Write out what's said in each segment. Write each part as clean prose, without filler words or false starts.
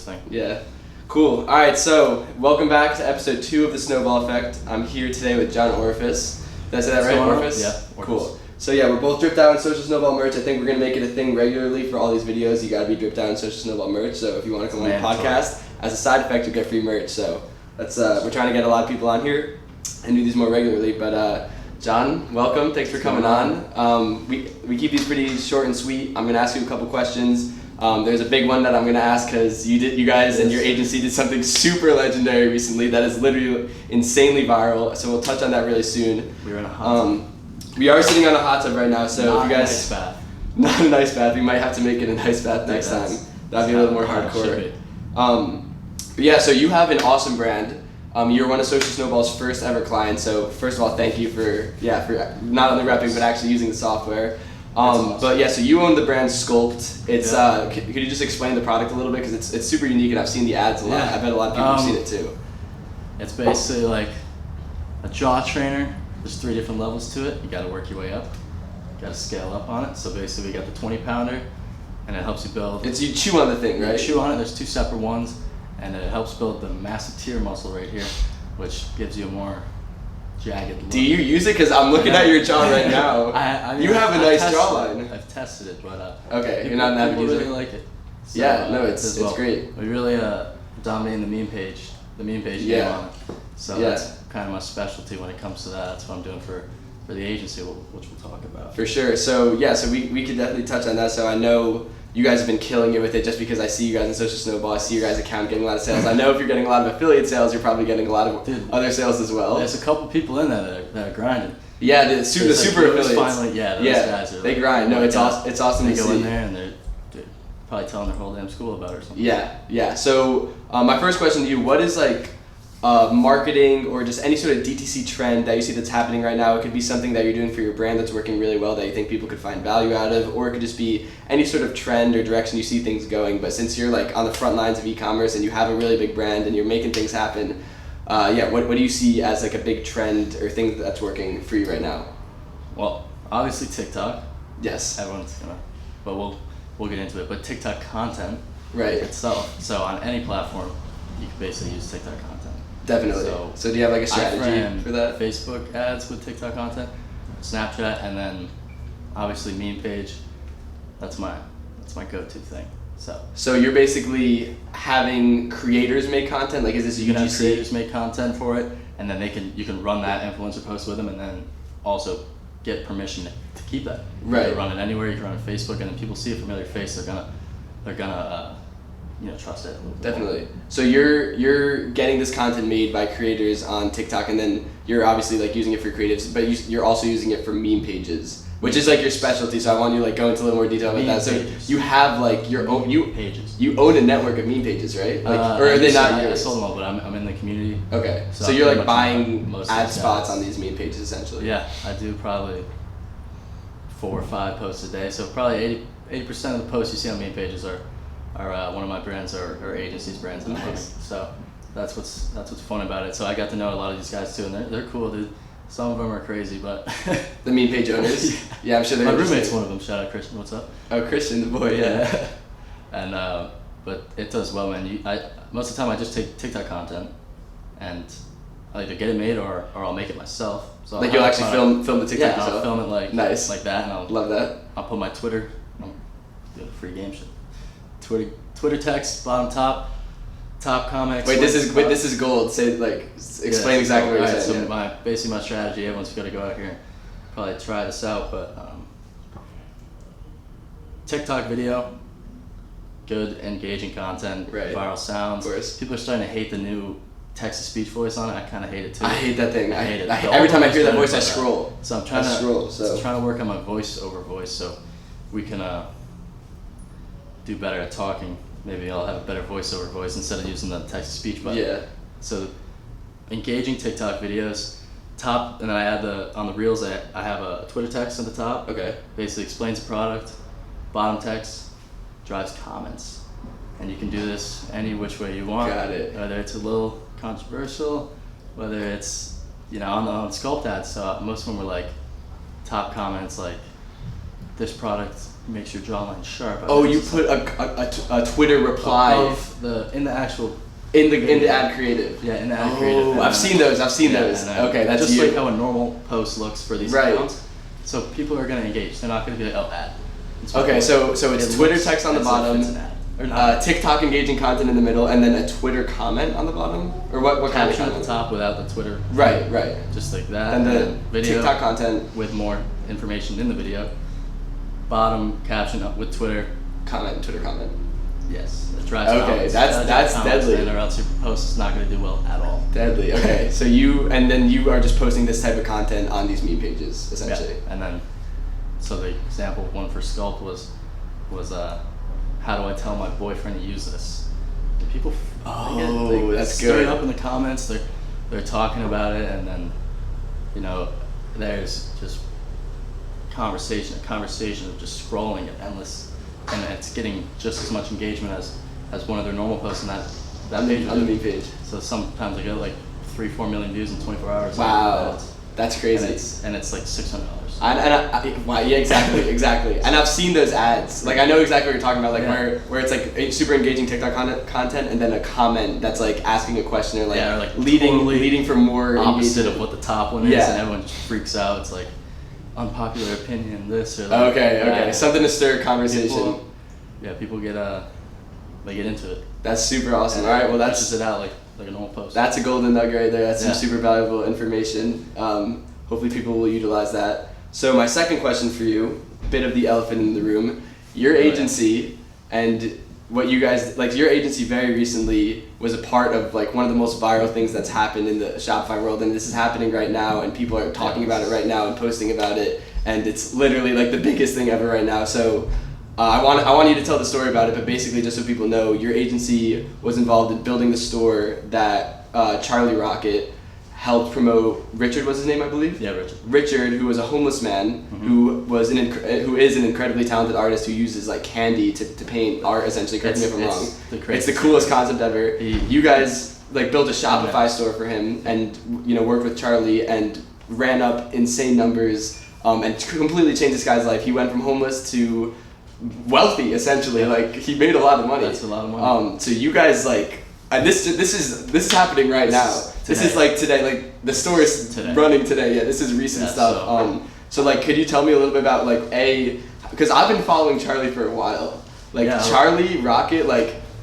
thing. Yeah. Cool. All right, so welcome back to episode 2 of the Snowball Effect. I'm here today with John Orefice. Did I say that right, Orefice? Yeah. Orefice. Cool. So yeah, we're both dripped out in Social Snowball merch. I think we're gonna make it a thing regularly for all these videos. You gotta be dripped out in Social Snowball merch. So if you want to come on the podcast, as a side effect, you get free merch. So that's we're trying to get a lot of people on here and do these more regularly. But John, welcome. Thanks for coming on. We keep these pretty short and sweet. I'm gonna ask you a couple questions. There's a big one that I'm gonna ask because you guys and your agency did something super legendary recently that is literally insanely viral. So we'll touch on that really soon. We're in a hot tub. We are sitting on a hot tub right now, so Not if you guys a nice bath. not a nice bath, we might have to make it a nice bath next time. That'd be a little more hardcore. But yeah, so you have an awesome brand. You're one of Social Snowball's first ever clients. So first of all, thank you for not only repping but actually using the software. Awesome. But yeah, so you own the brand Sculpt. It's could you just explain the product a little bit, because it's super unique and I've seen the ads a lot. I bet a lot of people have seen it too. It's basically like a jaw trainer. There's 3 different levels to it. You got to work your way up. You got to scale up on it. So basically, we got the 20-pounder, and it helps you build. It's you chew on the thing, right? You chew on it. There's 2 separate ones, and it helps build the masseter muscle right here, which gives you a more jagged look. Do you use it? Because I'm looking at your jaw right now. I mean, you have a nice jawline. I've tested it, but okay, you're not an avid user. People really like it. So, yeah, no, it's great. We really dominating the meme page. The meme page game on it. So that's kind of my specialty when it comes to that. That's what I'm doing for the agency, which we'll talk about. For sure. So we could definitely touch on that. So I know you guys have been killing it with it just because I see you guys in Social Snowball. I see your guys' account getting a lot of sales. I know if you're getting a lot of affiliate sales, you're probably getting a lot of other sales as well. There's a couple people in there that are grinding. Yeah, the super affiliates. Finally, those guys are they grind. No, it's awesome they to see. They go in there and they're probably telling their whole damn school about it or something. Yeah. So my first question to you, what is marketing or just any sort of DTC trend that you see that's happening right now? It could be something that you're doing for your brand that's working really well that you think people could find value out of, or it could just be any sort of trend or direction you see things going. But since you're on the front lines of e-commerce and you have a really big brand and you're making things happen, what do you see as a big trend or thing that's working for you right now? Well, obviously TikTok. Yes. Everyone's gonna, but we'll get into it. But TikTok content itself. So on any platform, you can basically use TikTok content. Definitely. So do you have a strategy for that? Facebook ads with TikTok content, Snapchat, and then obviously meme page. That's my go-to thing. So you're basically having creators make content. Is this you can have creators make content for it, and then you can run that influencer post with them, and then also get permission to keep that. Right. You can run it anywhere. You can run it on Facebook, and then people see a familiar face. They're gonna trust it. Definitely. So you're getting this content made by creators on TikTok, and then you're obviously using it for creatives, but you're also using it for meme pages, which is your specialty. So I want you to go into a little more detail about that. So you have your own pages. You own a network of meme pages, right? Or are they not yours? I sold them all, but I'm in the community. Okay. So you're buying ad spots on these meme pages essentially. Yeah, I do probably 4 or 5 posts a day. So probably 80% of the posts you see on meme pages are one of my brands or agency's brands that I'm running. So that's what's fun about it. So I got to know a lot of these guys too, and they're cool, dude. Some of them are crazy, but the meme page owners. Yeah, I'm sure they're. My roommate's one of them. Shout out Christian. What's up? Oh, Christian, the boy. Yeah. And but it does well, man. Most of the time I just take TikTok content, and I either get it made or I'll make it myself. So you'll actually film the TikTok yourself? Yeah, I'll film it nice like that, and I'll love that. I'll put my Twitter. I'm doing a free game shit. Twitter text, bottom top comment. Wait, this is gold. Say explain exactly what you're saying. So basically my strategy. Everyone's got to go out here and probably try this out, but TikTok video, good engaging content, viral sounds. Of course. People are starting to hate the new text-to-speech voice on it. I kind of hate it too. I hate that thing. I hate it. Every time I hear that voice, I scroll. So I'm trying to work on my voice over voice, so we can do better at talking. Maybe I'll have a better voice over voice instead of using the text-to-speech button. Yeah. So engaging TikTok videos, top, and then I add on the reels. I have a Twitter text at the top. Okay. Basically explains the product. Bottom text drives comments, and you can do this any which way you want. Got it. Whether it's a little controversial, whether it's on Sculpt ads. So most of them were top comments this product makes your jawline sharp. Oh, you put a Twitter reply in the actual in the ad creative. Yeah, in the ad creative. Oh, I've seen those. Okay, that's just you. like how a normal post looks for these accounts. So people are gonna engage. They're not gonna be like, oh, ad. Okay, so it's Twitter text on the bottom, TikTok engaging content in the middle, and then a Twitter comment on the bottom, or what kind of caption comment? at the top without the Twitter. Right. Just like that. And the video TikTok content with more information in the video. Bottom caption up with Twitter Twitter comment. Yes, it drives Okay, comments. that's deadly. Or else your post is not going to do well at all. Deadly. Okay, so you are just posting this type of content on these meme pages essentially. Yeah. And then, so the example one for Sculpt was how do I tell my boyfriend to use this? And people, that's stir good. it up in the comments. They're talking about it, and then, there's just conversation of just scrolling and endless, and it's getting just as much engagement as one of their normal posts on that page. On the meme page. So sometimes I get like 3-4 million views in 24 hours. Wow, that's crazy. And it's like $600. Yeah, exactly. And I've seen those ads. Like I know exactly what you're talking about. Like where it's like super engaging TikTok content, and then a comment that's like asking a question or like, leading for more opposite engagement of what the top one is, and everyone just freaks out. It's like unpopular opinion, this or that. Okay. Something to stir conversation. People get they get into it. That's super awesome. All right, well that's pushes it out like a normal post. That's a golden nugget right there. That's some super valuable information. Hopefully people will utilize that. So my second question for you, a bit of the elephant in the room, your agency and what you guys, like your agency very recently was a part of like one of the most viral things that's happened in the Shopify world, and this is happening right now, and people are talking about it right now and posting about it, and it's literally like the biggest thing ever right now. So I want you to tell the story about it, but basically just so people know, your agency was involved in building the store that Charlie Rocket helped promote. Richard was his name, I believe. Yeah, Richard. Richard, who was a homeless man, who is an incredibly talented artist who uses like candy to paint art. Essentially, correct me if I'm wrong. It's the coolest concept ever. You guys like built a Shopify store for him, and worked with Charlie and ran up insane numbers, and completely changed this guy's life. He went from homeless to wealthy, essentially. Like he made a lot of money. That's a lot of money. So you guys this is happening right now. This is like today, like the store is running today. Yeah, this is recent stuff. So like, could you tell me a little bit about because I've been following Charlie for a while. Charlie Rocket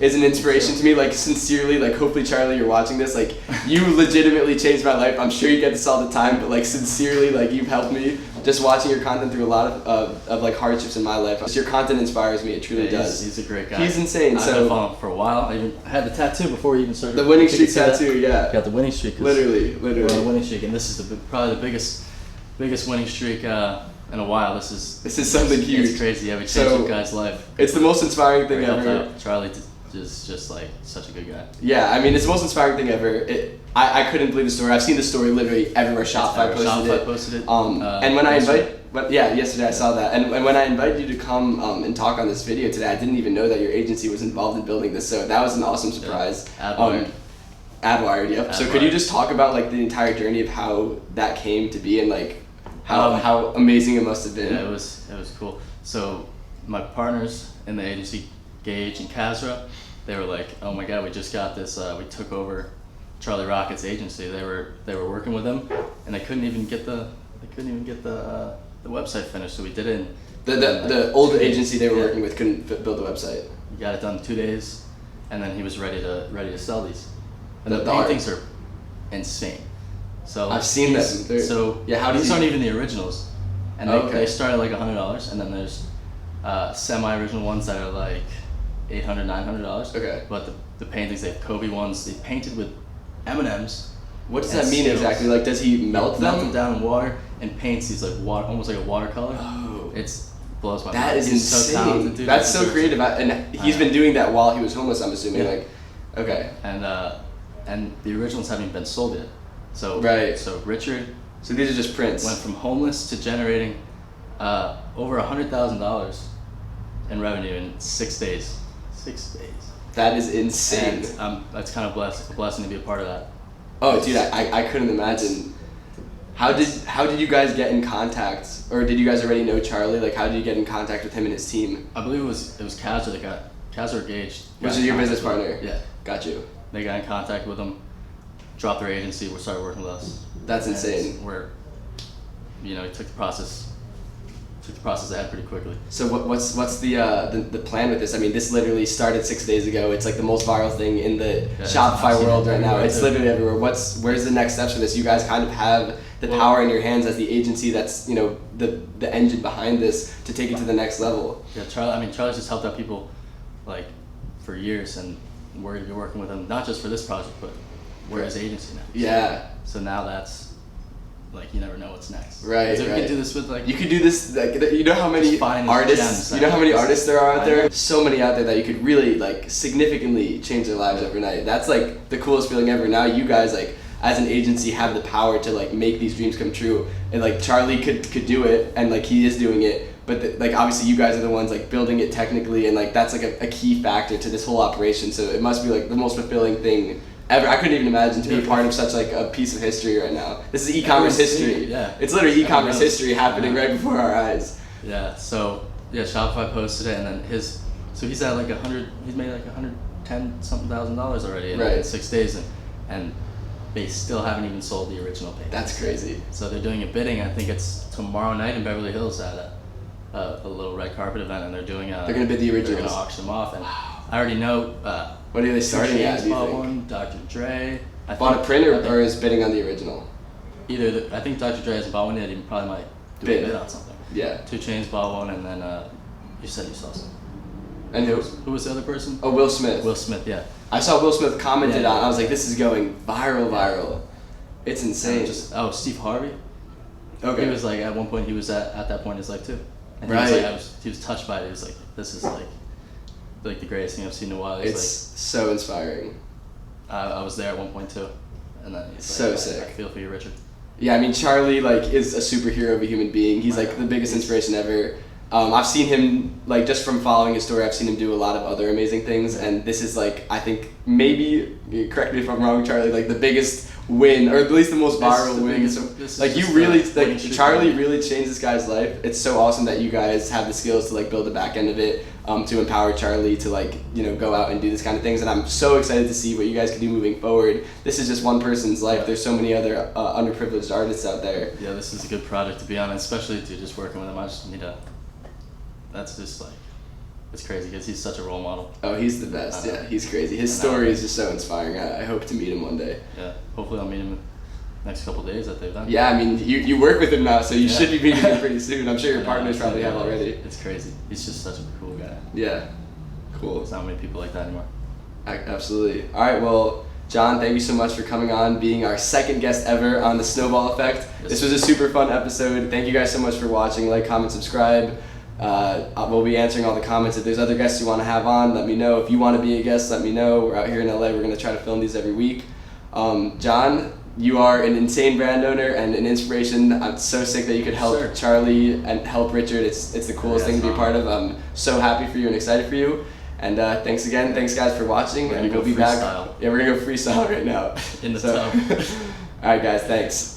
is an inspiration to me. Like sincerely, hopefully Charlie, you're watching this. Like you legitimately changed my life. I'm sure you get this all the time, but sincerely, you've helped me. Just watching your content through a lot of hardships in my life. Just your content inspires me. It truly does. He's a great guy. He's insane. I've been following him for a while. I even had the tattoo before we even started. The winning streak tattoo, yeah. Got the winning streak. Literally. We're on a winning streak, and this is probably the biggest winning streak in a while. This is something huge. It's crazy. Yeah, we changed the guy's life. It's the most inspiring thing ever. Charlie is just such a good guy. Yeah, I mean it's the most inspiring thing ever. I couldn't believe the story. I've seen the story literally everywhere. Shopify posted it. And when yesterday I saw that. And when I invited you to come and talk on this video today, I didn't even know that your agency was involved in building this. So that was an awesome surprise. AdWired. AdWired, yep. So could you just talk about the entire journey of how that came to be and how amazing it must have been? Yeah, it was cool. So my partners in the agency, Gage and Kazra, they were like, "Oh my God, we just got this. We took over Charlie Rocket's agency. They were working with him, and they couldn't even get the website finished. So we did it. The old agency they were working with couldn't build the website. We got it done in 2 days, and then he was ready to sell these. And the paintings are insane. So I've seen them. These aren't even the originals, and they start at $100, and then there's semi-original ones that are like $800, $900. Okay. But the paintings, they have Kobe ones. They painted with M&Ms. What does that mean exactly? Does he melt them down in water and paints these almost like a watercolor? Oh. It blows my mind. That is insane. So talented, dude. That's so creative, and he's been doing that while he was homeless. I'm assuming. Yeah. Okay. And the originals haven't been sold yet. So So Richard. So these are just prints. Went from homeless to generating over $100,000 in revenue in 6 days. 6 days. That is insane. And that's kind of a blessing to be a part of that. Oh, dude, I couldn't imagine How did you guys get in contact, or did you guys already know Charlie? Like, how did you get in contact with him and his team? I believe it was Kaz or Gage. Which is your business partner? Yeah. Got you. They got in contact with him, dropped their agency, started working with us. That's insane. We're, he took the process ahead pretty quickly. So what's the plan with this? I mean, this literally started 6 days ago. It's like the most viral thing in the Shopify world right now. It's literally everywhere. Where's the next steps for this? You guys kind of have the power in your hands as the agency that's the engine behind this to take it to the next level. Yeah, Charlie's just helped out people like for years, and we're gonna be working with him not just for this project, but we're his agency now. Yeah. So now that's like, you never know what's next. Right. So we could do this with like. You could do this. Like, you know how many artists. You know how many artists there are out there. So many out there that you could really like significantly change their lives overnight. That's like the coolest feeling ever. Now you guys like as an agency have the power to like make these dreams come true. And like Charlie could do it, and like he is doing it. But like obviously you guys are the ones like building it technically, and like that's like a key factor to this whole operation. So it must be like the most fulfilling thing ever. I couldn't even imagine to be a part of such like a piece of history right now. This is e-commerce history. Yeah. It's literally e-commerce history happening right before our eyes. Yeah. So yeah, Shopify posted it, and then he's at like he's made like $110,000 already in 6 days, and they still haven't even sold the original page. That's crazy. So they're doing a bidding. I think it's tomorrow night in Beverly Hills at a little red carpet event, and they're gonna bid the originals. They're gonna auction them off, and I already know. What are they starting at? Do you think? One, Dr. Dre. Bought a print or is bidding on the original? Either. I think Dr. Dre hasn't bought one yet. He probably might do a bid on something. Yeah. 2 Chainz bought one, and then you said you saw some. And who was the other person? Oh, Will Smith. Will Smith, yeah. I saw Will Smith commented on. I was like, this is going viral. It's insane. Steve Harvey. Okay. He was like at one point he was at that point in his life too. And he was touched by it. He was like, this is like the greatest thing I've seen in a while. It's so inspiring. I was there at one point too, and then he's so like, sick. I feel for you, Richard. Yeah, I mean Charlie like is a superhero of a human being. He's like the biggest inspiration ever. I've seen him like just from following his story. I've seen him do a lot of other amazing things, and this is like I think maybe correct me if I'm wrong, Charlie. Like the biggest win, or at least the most viral win. Like you really like Charlie really changed this guy's life. It's so awesome that you guys have the skills to like build the back end of it, to empower Charlie to like go out and do this kind of things. And I'm so excited to see what you guys can do moving forward. This is just one person's life. There's so many other underprivileged artists out there. Yeah, this is a good project to be on, especially to just working with him. I just need to. That's just like, it's crazy because he's such a role model. Oh, he's the best. Yeah, he's crazy. His story is just so inspiring. I hope to meet him one day. Yeah, hopefully I'll meet him next couple of days that they've done. Yeah, I mean, you work with him now, so you should be meeting him pretty soon. I'm sure your partners probably have already. It's crazy. He's just such a cool guy. Yeah, cool. There's not many people like that anymore. Absolutely. All right, well, John, thank you so much for coming on, being our second guest ever on the Snowball Effect. Yes. This was a super fun episode. Thank you guys so much for watching. Like, comment, subscribe. We'll be answering all the comments. If there's other guests you want to have on, let me know. If you want to be a guest, let me know. We're out here in LA. We're going to try to film these every week. John, you are an insane brand owner and an inspiration. I'm so sick that you could help Charlie and help Richard. It's the coolest thing to be a part of. I'm so happy for you and excited for you. And thanks again. Thanks guys for watching. And we'll be back. Yeah, we're going to go freestyle right now. In the tub. All right, guys. Thanks.